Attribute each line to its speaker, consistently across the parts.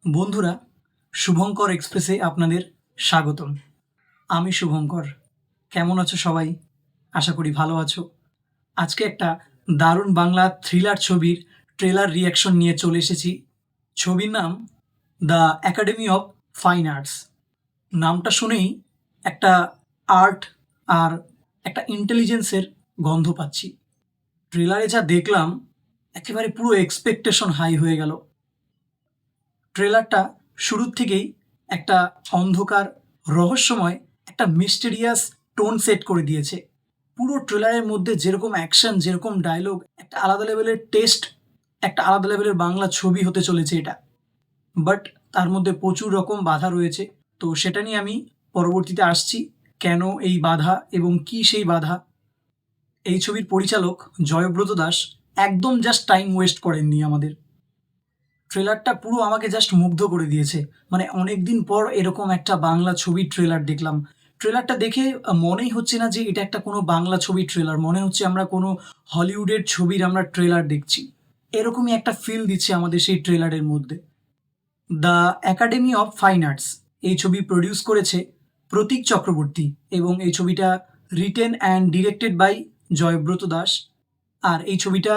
Speaker 1: বন্ধুরা, শুভঙ্কর এক্সপ্রেসে আপনাদের স্বাগতম। আমি শুভঙ্কর। কেমন আছো সবাই? আশা করি ভালো আছো। আজকে একটা দারুণ বাংলা থ্রিলার ছবির ট্রেলার রিঅ্যাকশন নিয়ে চলে এসেছি। ছবির নাম the academy of fine arts. নামটা শুনেই একটা আর্ট আর একটা ইন্টেলিজেন্সের গন্ধ পাচ্ছি। ট্রেলারে যা দেখলাম, একেবারে পুরো এক্সপেকটেশন হাই হয়ে গেল। ট্রেলারটা শুরুর থেকেই একটা অন্ধকার, রহস্যময়, একটা মিস্টেরিয়াস টোন সেট করে দিয়েছে। পুরো ট্রেলারের মধ্যে যেরকম অ্যাকশন, যেরকম ডায়লগ, একটা আলাদা লেভেলের টেস্ট, একটা আলাদা লেভেলের বাংলা ছবি হতে চলেছে এটা। বাট তার মধ্যে প্রচুর রকম বাধা রয়েছে। তো সেটা নিয়ে আমি পরবর্তীতে আসছি। কেন এই বাধা এবং কী সেই বাধা? এই ছবির পরিচালক জয়ব্রত দাস একদম জাস্ট টাইম ওয়েস্ট করেননি আমাদের। ট্রেলারটা পুরো আমাকে জাস্ট মুগ্ধ করে দিয়েছে। মানে অনেকদিন পর এরকম একটা বাংলা ছবির ট্রেলার দেখলাম। ট্রেলারটা দেখে মনেই হচ্ছে না যে এটা একটা কোনো বাংলা ছবির ট্রেলার। মনে হচ্ছে আমরা কোনো হলিউডের ছবির আমরা ট্রেলার দেখছি। এরকমই একটা ফিল দিচ্ছে আমাদের সেই ট্রেলারের মধ্যে। The academy of fine arts এই ছবি প্রডিউস করেছে প্রতীক চক্রবর্তী এবং এই ছবিটা written and directed by Joybrato Das. আর এই ছবিটা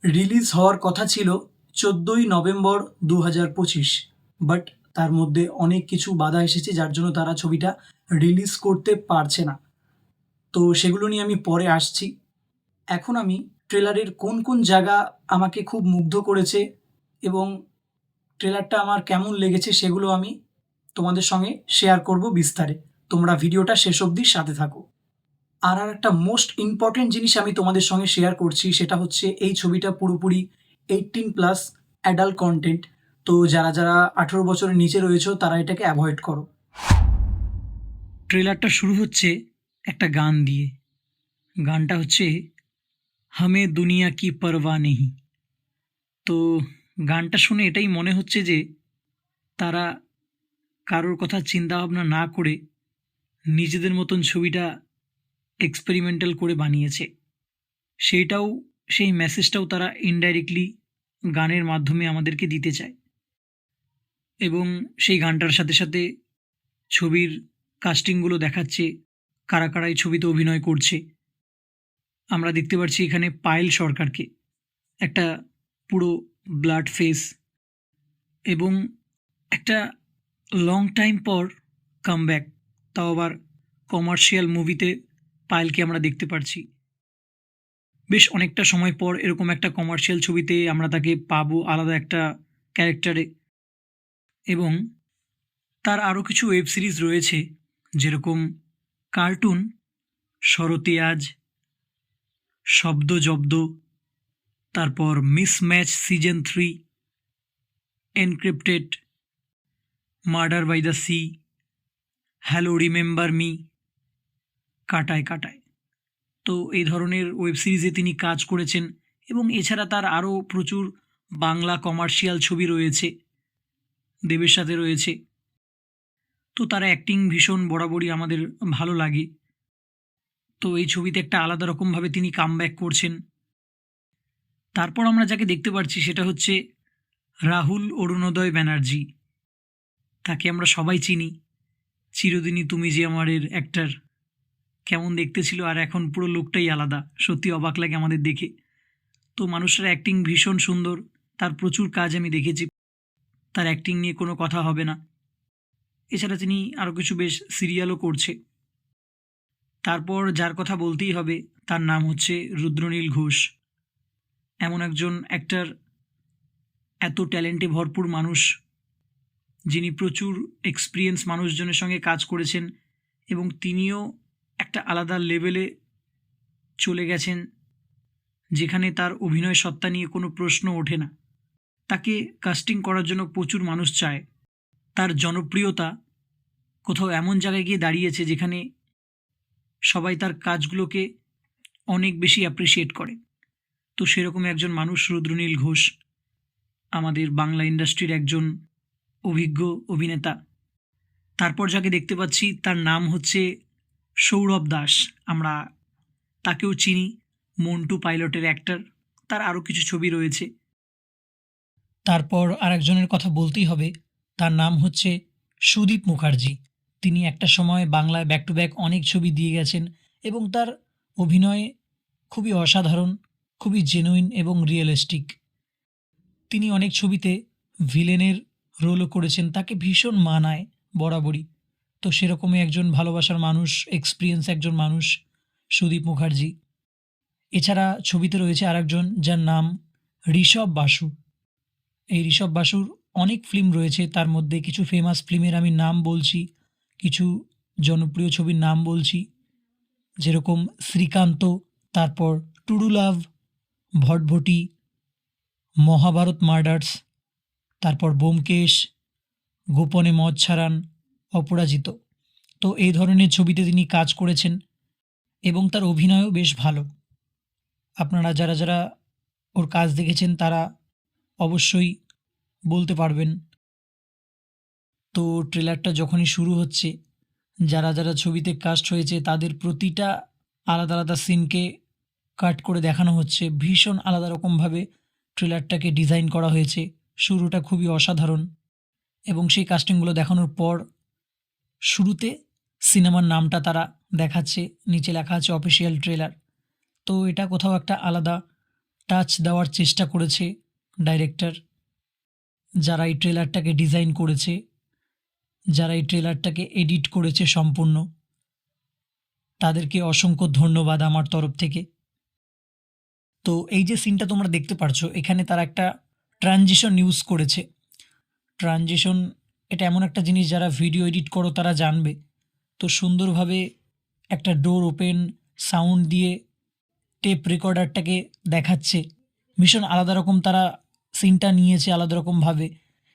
Speaker 1: রিলিজ হওয়ার কথা ছিল 14ই নভেম্বর 2025। বাট তার মধ্যে অনেক কিছু বাধা এসেছে, যার জন্য তারা ছবিটা রিলিজ করতে পারছে না। তো সেগুলো নিয়ে আমি পরে আসছি। এখন আমি ট্রেলারের কোন কোন জায়গা আমাকে খুব মুগ্ধ করেছে এবং ট্রেলারটা আমার কেমন লেগেছে সেগুলো আমি তোমাদের সঙ্গে শেয়ার করব বিস্তারে। তোমরা ভিডিওটা শেষ অবধি সাথে থাকো। আর একটা মোস্ট ইম্পর্টেন্ট জিনিস আমি তোমাদের সঙ্গে শেয়ার করছি, সেটা হচ্ছে এই ছবিটা পুরোপুরি 18+ অ্যাডাল্ট কন্টেন্ট। তো যারা যারা 18 বছরের নিচে রয়েছে তারা এটাকে অ্যাভয়েড করো। ট্রেলারটা শুরু হচ্ছে একটা গান দিয়ে। গানটা হচ্ছে হামে দুনিয়া কি পরওয়া নেহি। তো গানটা শুনে এটাই মনে হচ্ছে যে তারা কারোর কথা চিন্তা ভাবনা না করে নিজেদের মতন ছবিটা এক্সপেরিমেন্টাল করে বানিয়েছে। সেই মেসেজটাও তারা ইনডাইরেক্টলি গানের মাধ্যমে আমাদেরকে দিতে চায়। এবং সেই গানটার সাথে সাথে ছবির কাস্টিংগুলো দেখাচ্ছে, কারা কারা এই ছবিতে অভিনয় করছে। আমরা দেখতে পাচ্ছি এখানে পায়েল সরকারকে, একটা পুরো ব্লাড ফেস, এবং একটা লং টাইম পর কামব্যাক, তাও আবার কমার্শিয়াল মুভিতে পায়েলকে আমরা দেখতে পাচ্ছি। বেশ অনেকটা সময় পর এরকম একটা কমার্শিয়াল ছবিতে আমরা তাকে পাবো আলাদা একটা ক্যারেক্টারে। এবং তার আরও কিছু ওয়েব সিরিজ রয়েছে, যেরকম কার্টুন, শরতে আজ, শব্দ জব্দ, তারপর Mismatch Season 3, Encrypted, Murder by the Sea, Hello Remember Me, কাটায় কাটায়। তো এই ধরনের ওয়েব সিরিজে তিনি কাজ করেছেন। এবং এছাড়া তার আরও প্রচুর বাংলা কমার্শিয়াল ছবি রয়েছে, দেবের সাথে রয়েছে। তো তার অ্যাক্টিং ভীষণ বরাবরই আমাদের ভালো লাগে। তো এই ছবিতে একটা আলাদা রকমভাবে তিনি কামব্যাক করছেন। তারপর আমরা যাকে দেখতে পাচ্ছি সেটা হচ্ছে রাহুল অরুণোদয় ব্যানার্জি। তাকে আমরা সবাই চিনি, চিরদিনই তুমি যে আমারের অ্যাক্টর। কেমন দেখতে ছিল, আর এখন পুরো লুকটাই আলাদা। সত্যি অবাক লাগে আমাদের দেখে। তো মানুষটার অ্যাক্টিং ভীষণ সুন্দর। তার প্রচুর কাজ আমি দেখেছি, তার অ্যাক্টিং নিয়ে কোনো কথা হবে না। এছাড়া তিনি আরও কিছু বেশ সিরিয়ালও করছে। তারপর যার কথা বলতেই হবে তার নাম হচ্ছে রুদ্রনীল ঘোষ। এমন একজন অ্যাক্টর, এত ট্যালেন্টে ভরপুর মানুষ, যিনি প্রচুর এক্সপিরিয়েন্স মানুষজনের সঙ্গে কাজ করেছেন এবং তিনিও একটা আলাদা লেভেলে চলে গেছেন, যেখানে তার অভিনয় সত্তা নিয়ে কোনো প্রশ্ন ওঠে না। তাকে কাস্টিং করার জন্য প্রচুর মানুষ চায়। তার জনপ্রিয়তা কোথাও এমন জায়গায় গিয়ে দাঁড়িয়েছে যেখানে সবাই তার কাজগুলোকে অনেক বেশি অ্যাপ্রিসিয়েট করে। তো সেরকম একজন মানুষ রুদ্রনীল ঘোষ, আমাদের বাংলা ইন্ডাস্ট্রির একজন অভিজ্ঞ অভিনেতা। তারপর যাকে দেখতে পাচ্ছি তার নাম হচ্ছে সৌরভ দাস। আমরা তাকেও চিনি, মন্টু পাইলটের অ্যাক্টর। তার আরও কিছু ছবি রয়েছে। তারপর আরেকজনের কথা বলতেই হবে, তার নাম হচ্ছে সুদীপ মুখার্জি। তিনি একটা সময় বাংলায় ব্যাক টু ব্যাক অনেক ছবি দিয়ে গেছেন এবং তার অভিনয় খুবই অসাধারণ, খুবই জেনুইন এবং রিয়েলিস্টিক। তিনি অনেক ছবিতে ভিলেনের রোলও করেছেন। তাকে ভীষণ মানায় বরাবরই। তো সেরকমই একজন ভালোবাসার মানুষ, এক্সপেরিয়েন্স একজন মানুষ সুদীপ মুখার্জি। এছাড়া ছবিতে রয়েছে আরেকজন যার নাম ঋষভ বাসু। এই ঋষভ বাসুর অনেক ফিল্ম রয়েছে, তার মধ্যে কিছু ফেমাস ফিল্মের আমি নাম বলছি, কিছু জনপ্রিয় ছবির নাম বলছি, যেরকম শ্রীকান্ত, তারপর টুডু লাভ, ভটভটি, মহাভারত মার্ডার্স, তারপর ব্যোমকেশ, গোপনে মদ ছাড়ান, অপরাজিত। তো এই ধরনের ছবিতে তিনি কাজ করেছেন এবং তার অভিনয়ও বেশ ভালো। আপনারা যারা যারা ওর কাজ দেখেছেন তারা অবশ্যই বলতে পারবেন। তো ট্রেলারটা যখনই শুরু হচ্ছে, যারা যারা ছবিতে কাস্ট হয়েছে তাদের প্রতিটা আলাদা আলাদা সিনকে কাট করে দেখানো হচ্ছে। ভীষণ আলাদা রকমভাবে ট্রেলারটাকে ডিজাইন করা হয়েছে। শুরুটা খুবই অসাধারণ এবং সেই কাস্টিংগুলো দেখানোর পর শুরুতে সিনেমার নামটা তারা দেখাচ্ছে, নিচে লেখা আছে অফিসিয়াল ট্রেলার। তো এটা কোথাও একটা আলাদা টাচ দেওয়ার চেষ্টা করেছে ডাইরেক্টর, যারা এই ট্রেলারটাকে ডিজাইন করেছে, যারা এই ট্রেলারটাকে এডিট করেছে সম্পূর্ণ, তাদেরকে অসংখ্য ধন্যবাদ আমার তরফ থেকে। তো এই যে সিনটা তোমরা দেখতে পারছো, এখানে তারা একটা ট্রানজিশন ইউজ করেছে। ট্রানজিশন এটা এমন একটা জিনিস যারা ভিডিও এডিট করো তারা জানবে। তো সুন্দরভাবে একটা ডোর ওপেন সাউন্ড দিয়ে টেপ রেকর্ডারটাকে দেখাচ্ছে। ভীষণ আলাদা রকম তারা সিনটা নিয়েছে আলাদা রকমভাবে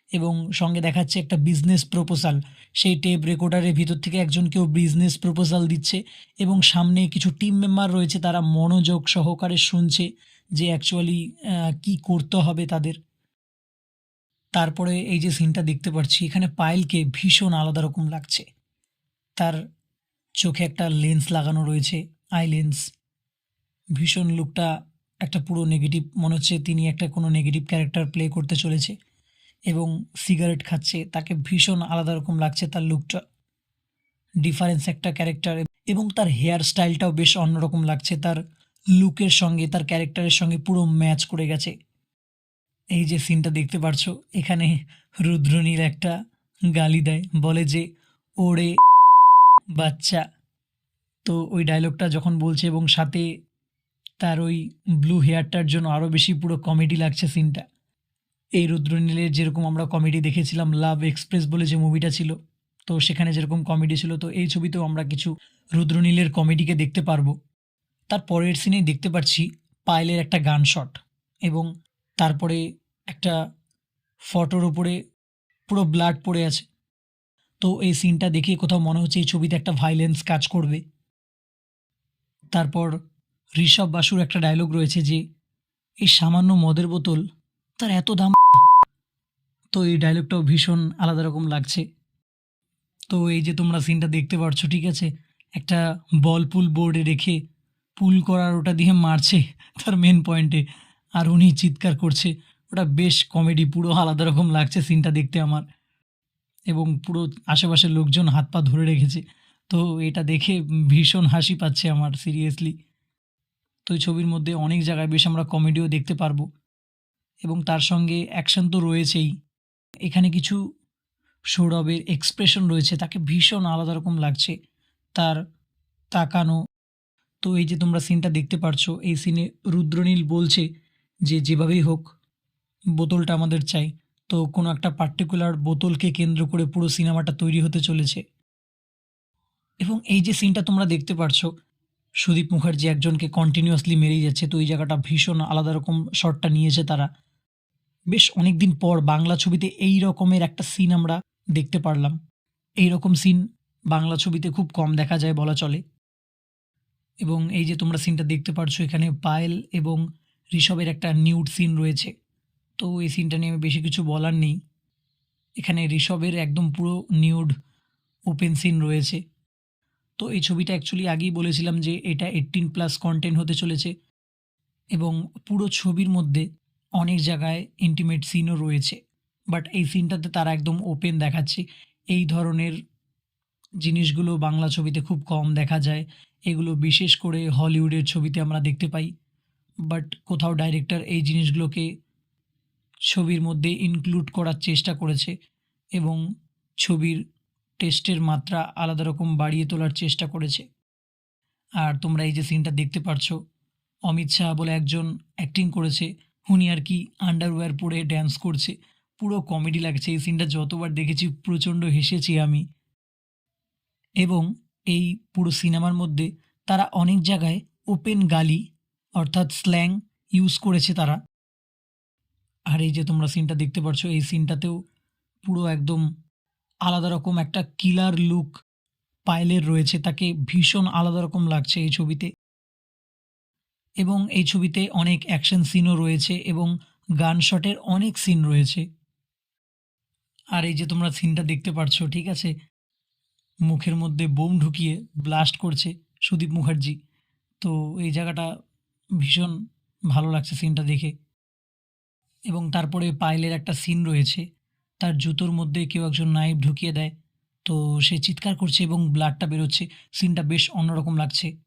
Speaker 1: এবং সঙ্গে দেখাচ্ছে একটা বিজনেস প্রপোজাল। সেই টেপ রেকর্ডারের ভিতর থেকে একজন কেউ বিজনেস প্রপোজাল দিচ্ছে এবং সামনে কিছু টিম মেম্বার রয়েছে, তারা মনোযোগ সহকারে শুনছে যে অ্যাকচুয়ালি কী করতে হবে তাদের। তারপরে এই যে সিনটা দেখতে পাচ্ছি, এখানে পায়েলকে ভীষণ আলাদা রকম লাগছে। তার চোখে একটা লেন্স লাগানো রয়েছে, আই লেন্স। ভীষণ লুকটা একটা পুরো নেগেটিভ মনে হচ্ছে, তিনি একটা কোনো নেগেটিভ ক্যারেক্টার প্লে করতে চলেছে এবং সিগারেট খাচ্ছে। তাকে ভীষণ আলাদা রকম লাগছে, তার লুকটা ডিফারেন্স একটা ক্যারেক্টার এবং তার হেয়ার স্টাইলটাও বেশ অন্যরকম লাগছে। তার লুকের সঙ্গে তার ক্যারেক্টারের সঙ্গে পুরো ম্যাচ করে গেছে। এই যে সিনটা দেখতে পারছো, এখানে রুদ্রনীল একটা গালি দেয়, বলে যে ওরে বাচ্চা। তো ওই ডায়লগটা যখন বলছে এবং সাথে তার ওই ব্লু হেয়ারটার জন্য আরও বেশি পুরো কমেডি লাগছে সিনটা। এই রুদ্রনীলের যেরকম আমরা কমেডি দেখেছিলাম লাভ এক্সপ্রেস বলে যে মুভিটা ছিল, তো সেখানে যেরকম কমেডি ছিল, তো এই ছবিতেও আমরা কিছু রুদ্রনীলের কমেডিকে দেখতে পারবো। তার পরের সিনেই দেখতে পাচ্ছি পায়েলের একটা গান শট এবং তারপরে একটা ফটোর উপরে পুরো ব্লাড পড়ে আছে। তো এই সিনটা দেখে কোথাও মনে হচ্ছে এই ছবিতে একটা ভাইলেন্স কাজ করবে। তারপর ঋষভ বাসুর একটা ডায়লগ রয়েছে যে এই সামান্য মদের বোতল, তার এত দাম। তো এই ডায়লগটাও ভীষণ আলাদা রকম লাগছে। তো এই যে তোমরা সিনটা দেখতে পাচ্ছ, ঠিক আছে, একটা বল পুল বোর্ডে রেখে পুল করার ওটা দিয়ে মারছে তার মেন পয়েন্টে, আর উনি চিৎকার করছে। ওটা বেশ কমেডি, পুরো আলাদা রকম লাগছে সিনটা দেখতে আমার, এবং পুরো আশেপাশের লোকজন হাত পা ধরে রেখেছে। তো এটা দেখে ভীষণ হাসি পাচ্ছে আমার সিরিয়াসলি। তো এই ছবির মধ্যে অনেক জায়গায় বেশ আমরা কমেডিও দেখতে পারবো এবং তার সঙ্গে অ্যাকশন তো রয়েছেই। এখানে কিছু সৌরভের এক্সপ্রেশন রয়েছে, তাকে ভীষণ আলাদা রকম লাগছে, তার তাকানো। তো এই যে তোমরা সিনটা দেখতে পারছো, এই সিনে রুদ্রনীল বলছে যে যেভাবেই হোক বোতলটা আমাদের চাই। তো কোনো একটা পার্টিকুলার বোতলকে কেন্দ্র করে পুরো সিনেমাটা তৈরি হতে চলেছে। এবং এই যে সিনটা তোমরা দেখতে পারছো, সুদীপ মুখার্জি একজনকে কন্টিনিউয়াসলি মেরেই যাচ্ছে। তো এই জায়গাটা ভীষণ আলাদা রকম শটটা নিয়েছে তারা। বেশ অনেকদিন পর বাংলা ছবিতে এই রকমের একটা সিন আমরা দেখতে পারলাম। এই রকম সিন বাংলা ছবিতে খুব কম দেখা যায় বলা চলে। এবং এই যে তোমরা সিনটা দেখতে পারছো, এখানে পায়েল এবং ঋষভের একটা নিউড সিন রয়েছে। তো এই সিনটা নিয়ে আমি বেশি কিছু বলার নেই। এখানে ঋষভের একদম পুরো নিউড ওপেন সিন রয়েছে। তো এই ছবিটা অ্যাকচুয়ালি আগেই বলেছিলাম যে এটা 18+ কন্টেন্ট হতে চলেছে এবং পুরো ছবির মধ্যে অনেক জায়গায় ইন্টিমেট সিনও রয়েছে, বাট এই সিনটাতে তারা একদম ওপেন দেখাচ্ছে। এই ধরনের জিনিসগুলো বাংলা ছবিতে খুব কম দেখা যায়। এগুলো বিশেষ করে হলিউডের ছবিতে আমরা দেখতে পাই। বাট কোথাও ডাইরেক্টর এই জিনিসগুলোকে ছবির মধ্যে ইনক্লুড করার চেষ্টা করেছে এবং ছবির টেস্টের মাত্রা আলাদা রকম বাড়িয়ে তোলার চেষ্টা করেছে। আর তোমরা এই যে সিনটা দেখতে পারছো, অমিত শাহ বলে একজন অ্যাক্টিং করেছে, উনি আর কি আন্ডারওয়্যার পরে ড্যান্স করছে। পুরো কমেডি লাগছে। এই সিনটা যতবার দেখেছি প্রচণ্ড হেসেছি আমি। এবং এই পুরো সিনেমার মধ্যে তারা অনেক জায়গায় ওপেন গালি অর্থাৎ স্ল্যাং ইউজ করেছে তারা। আর এই যে তোমরা সিনটা দেখতে পারছো, এই সিনটাতেও পুরো একদম আলাদা রকম একটা কিলার লুক পায়েলের রয়েছে। তাকে ভীষণ আলাদা রকম লাগছে এই ছবিতে। এবং এই ছবিতে অনেক অ্যাকশন সিনও রয়েছে এবং গান শটের অনেক সিন রয়েছে। আর এই যে তোমরা সিনটা দেখতে পারছো, ঠিক আছে? মুখের মধ্যে বোম ঢুকিয়ে ব্লাস্ট করছে সুদীপ মুখার্জি। তো এই জায়গাটা ভীষণ ভালো লাগছে সিনটা দেখে। এবং তারপরে পায়েলের একটা সিন রয়েছে, তার জুতোর মধ্যে কেউ একজন নাইফ ঢুকিয়ে দেয়। তো সে চিৎকার করছে এবং ব্লাডটা বেরোচ্ছে। সিনটা বেশ অন্যরকম লাগছে।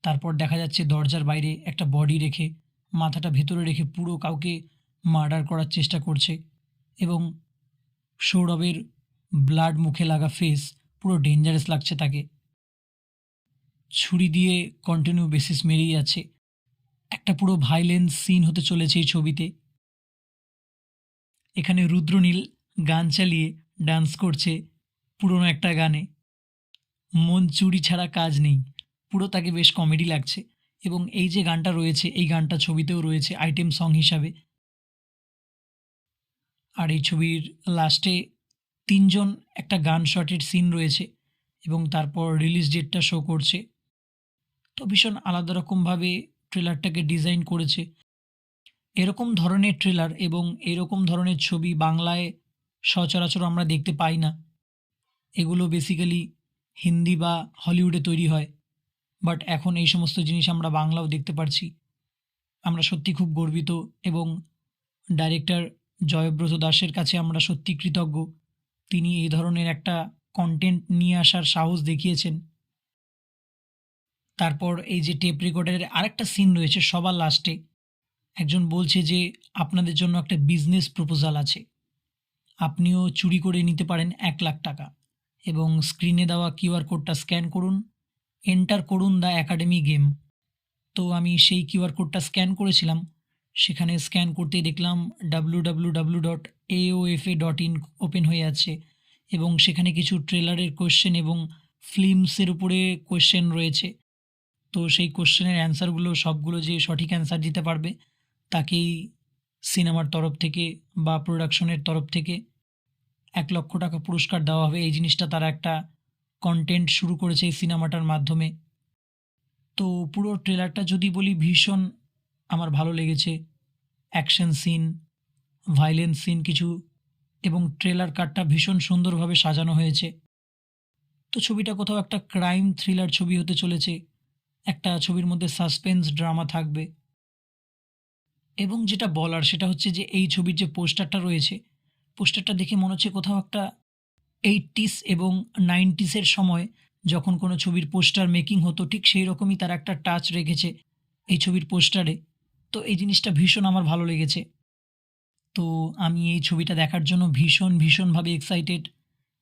Speaker 1: তারপর দেখা যাচ্ছে দরজার বাইরে একটা বডি রেখে, মাথাটা ভেতরে রেখে পুরো কাউকে মার্ডার করার চেষ্টা করছে। এবং সৌরভের ব্লাড মুখে লাগা ফেস পুরো ডেঞ্জারাস লাগছে তাকে। ছুরি দিয়ে কন্টিনিউ বেসিস মেরেই যাচ্ছে। একটা পুরো ভাইলেন্স সিন হতে চলেছে এই ছবিতে। এখানে রুদ্রনীল গান চালিয়ে ডান্স করছে পুরনো একটা গানে। মন চুরি ছাড়া কাজ নেই। পুরো তাকে বেশ কমেডি লাগছে। এবং এই যে গানটা রয়েছে, এই গানটা ছবিতেও রয়েছে আইটেম সং হিসাবে। আর এই ছবির লাস্টে ৩ জন একটা গান শটের সিন রয়েছে এবং তারপর রিলিজ ডেটটা শো করছে। তো ভীষণ আলাদা রকমভাবে ট্রেলারটাকে ডিজাইন করেছে। এরকম ধরনের ট্রেলার এবং এরকম ধরনের ছবি বাংলায় সচরাচর আমরা দেখতে পাই না। এগুলো বেসিক্যালি হিন্দি বা হলিউডে তৈরি হয়। বাট এখন এই সমস্ত জিনিস আমরা বাংলাও দেখতে পারছি। আমরা সত্যি খুব গর্বিত এবং ডাইরেক্টর জয়ব্রত দাসের কাছে আমরা সত্যি কৃতজ্ঞ। তিনি এই ধরনের একটা কনটেন্ট নিয়ে আসার সাহস দেখিয়েছেন। তারপর এই যে টেপ রেকর্ডারের আরেকটা সিন রয়েছে সবার লাস্টে। একজন বলছে যে আপনাদের জন্য একটা বিজনেস প্রপোজাল আছে। আপনিও চুরি করে নিতে পারেন ১,০০,০০০ টাকা এবং স্ক্রিনে দেওয়া কিউআর কোডটা স্ক্যান করুন, এন্টার করুন দ্য একাডেমি গেম। তো আমি সেই কিউআর কোডটা স্ক্যান করেছিলাম। সেখানে স্ক্যান করতেই দেখলাম www.aofa.in ওপেন হয়ে আছে এবং সেখানে কিছু ট্রেলারের কোয়েশ্চেন এবং ফিল্মসের উপরে কোয়েশ্চেন রয়েছে। তো সেই কোয়েশ্চেনের অ্যান্সারগুলো সবগুলো যে সঠিক অ্যান্সার দিতে পারবে তাকেই সিনেমার তরফ থেকে বা প্রোডাকশনের তরফ থেকে ১,০০,০০০ টাকা পুরস্কার দেওয়া হবে। এই জিনিসটা তারা একটা কনটেন্ট শুরু করেছে এই সিনেমাটার মাধ্যমে। তো পুরো ট্রেলারটা যদি বলি ভীষণ আমার ভালো লেগেছে। অ্যাকশন সিন, ভায়োলেন্স সিন কিছু এবং ট্রেলার কাটটা ভীষণ সুন্দরভাবে সাজানো হয়েছে। তো ছবিটা কোথাও একটা ক্রাইম থ্রিলার ছবি হতে চলেছে। একটা ছবির মধ্যে সাসপেন্স ড্রামা থাকবে। এবং যেটা বলার সেটা হচ্ছে যে এই ছবির যে পোস্টারটা রয়েছে, পোস্টারটা দেখে মনে হচ্ছে কোথাও একটা 80s এবং 90s এর সময় যখন কোনো ছবির পোস্টার মেকিং হতো ঠিক সেই রকমই তারা একটা টাচ রেখেছে এই ছবির পোস্টারে। তো এই জিনিসটা ভীষণ আমার ভালো লেগেছে। তো আমি এই ছবিটা দেখার জন্য ভীষণভাবে এক্সাইটেড।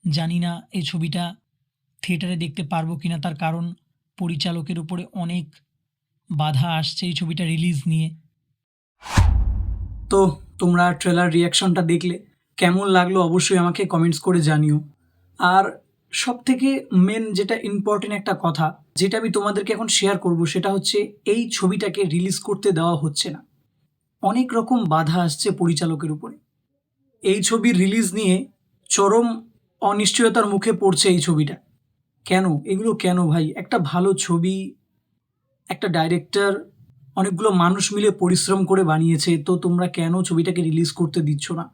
Speaker 1: জানি না এই ছবিটা থিয়েটারে দেখতে পারবো কিনা, তার কারণ পরিচালকের উপরে অনেক বাধা আসছে এই ছবিটা রিলিজ নিয়ে। তো তোমরা ট্রেলার রিয়াকশনটা দেখলে কেমন লাগলো অবশ্যই আমাকে কমেন্টস করে জানিও। আর সবথেকে মেন যেটা ইম্পর্টেন্ট একটা কথা যেটা আমি তোমাদেরকে এখন শেয়ার করব সেটা হচ্ছে এই ছবিটাকে রিলিজ করতে দেওয়া হচ্ছে না। অনেক রকম বাধা আসছে পরিচালকের উপরে। এই ছবির রিলিজ নিয়ে চরম অনিশ্চয়তার মুখে পড়ছে এই ছবিটা। কেন? এগুলো কেন ভাই? একটা ভালো ছবি, একটা ডাইরেক্টর, অনেকগুলো মানুষ মিলে পরিশ্রম করে বানিয়েছে, তো তোমরা কেন ছবিটাকে রিলিজ করতে দিচ্ছ না?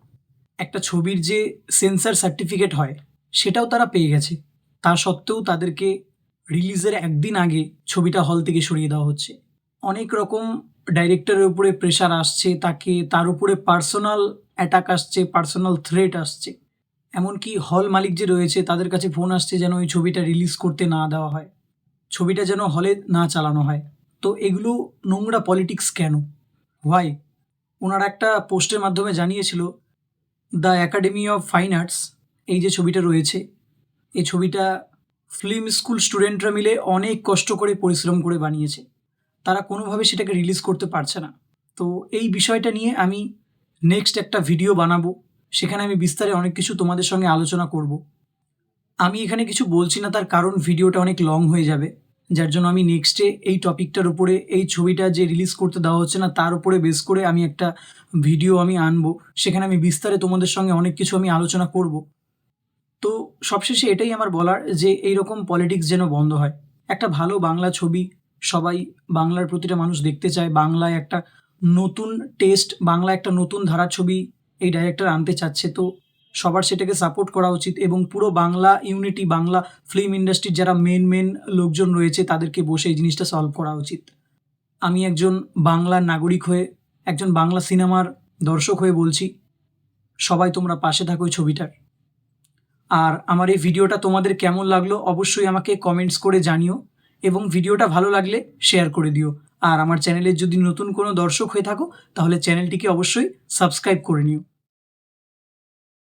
Speaker 1: একটা ছবির যে সেন্সর সার্টিফিকেট হয় সেটাও তারা পেয়ে গেছে। তা সত্ত্বেও তাদেরকে রিলিজের একদিন আগে ছবিটা হল থেকে সরিয়ে দেওয়া হচ্ছে। অনেক রকম ডাইরেক্টরের উপরে প্রেশার আসছে, তার উপরে পার্সোনাল অ্যাটাক আসছে, পার্সোনাল থ্রেট আসছে। এমনকি হল মালিক যে রয়েছে তাদের কাছে ফোন আসছে যেন ওই ছবিটা রিলিজ করতে না দেওয়া হয়। ছবিটা যেন হলে না চালানো হয়। তো এগুলো নোংরা পলিটিক্স কেন? হোয়াই? ওনারা একটা পোস্টের মাধ্যমে জানিয়েছিল, the academy of fine arts, এই যে ছবিটা রয়েছে, এই ছবিটা ফিল্ম স্কুল স্টুডেন্টরা মিলে অনেক কষ্ট করে পরিশ্রম করে বানিয়েছে। তারা কোনোভাবে সেটাকে রিলিজ করতে পারছে না। তো এই বিষয়টা নিয়ে আমি নেক্সট একটা ভিডিও বানাবো। সেখানে আমি বিস্তারে অনেক কিছু তোমাদের সঙ্গে আলোচনা করব। আমি এখানে কিছু বলছি না, তার কারণ ভিডিওটা অনেক লং হয়ে যাবে। যার জন্য আমি নেক্সটে এই টপিকটার উপরে, এই ছবিটা যে রিলিজ করতে দেওয়া হচ্ছে না তার উপরে বেস করে আমি একটা ভিডিও আনবো। সেখানে আমি বিস্তারে তোমাদের সঙ্গে অনেক কিছু আমি আলোচনা করব। তো সবশেষে এটাই আমার বলার যে এইরকম পলিটিক্স যেন বন্ধ হয়। একটা ভালো বাংলা ছবি সবাই, বাংলার প্রতিটা মানুষ দেখতে চায়। বাংলায় একটা নতুন টেস্ট, বাংলা একটা নতুন ধারার ছবি এই ডাইরেক্টর আনতে চাচ্ছে। তো সবার সেটাকে সাপোর্ট করা উচিত এবং পুরো বাংলা ইউনিটি, বাংলা ফিল্ম ইন্ডাস্ট্রির যারা মেন লোকজন রয়েছে তাদেরকে বসে এই জিনিসটা সলভ করা উচিত। আমি একজন বাংলার নাগরিক হয়ে, একজন বাংলা সিনেমার দর্শক হয়ে বলছি, সবাই তোমরা পাশে থাকো এই ছবিটার। আর আমার এই ভিডিওটা তোমাদের কেমন লাগলো অবশ্যই আমাকে কমেন্টস করে জানিও এবং ভিডিওটা ভালো লাগলে শেয়ার করে দিও। আর আমার চ্যানেলের যদি নতুন কোনো দর্শক হয়ে থাকো তাহলে চ্যানেলটিকে অবশ্যই সাবস্ক্রাইব করে নিও।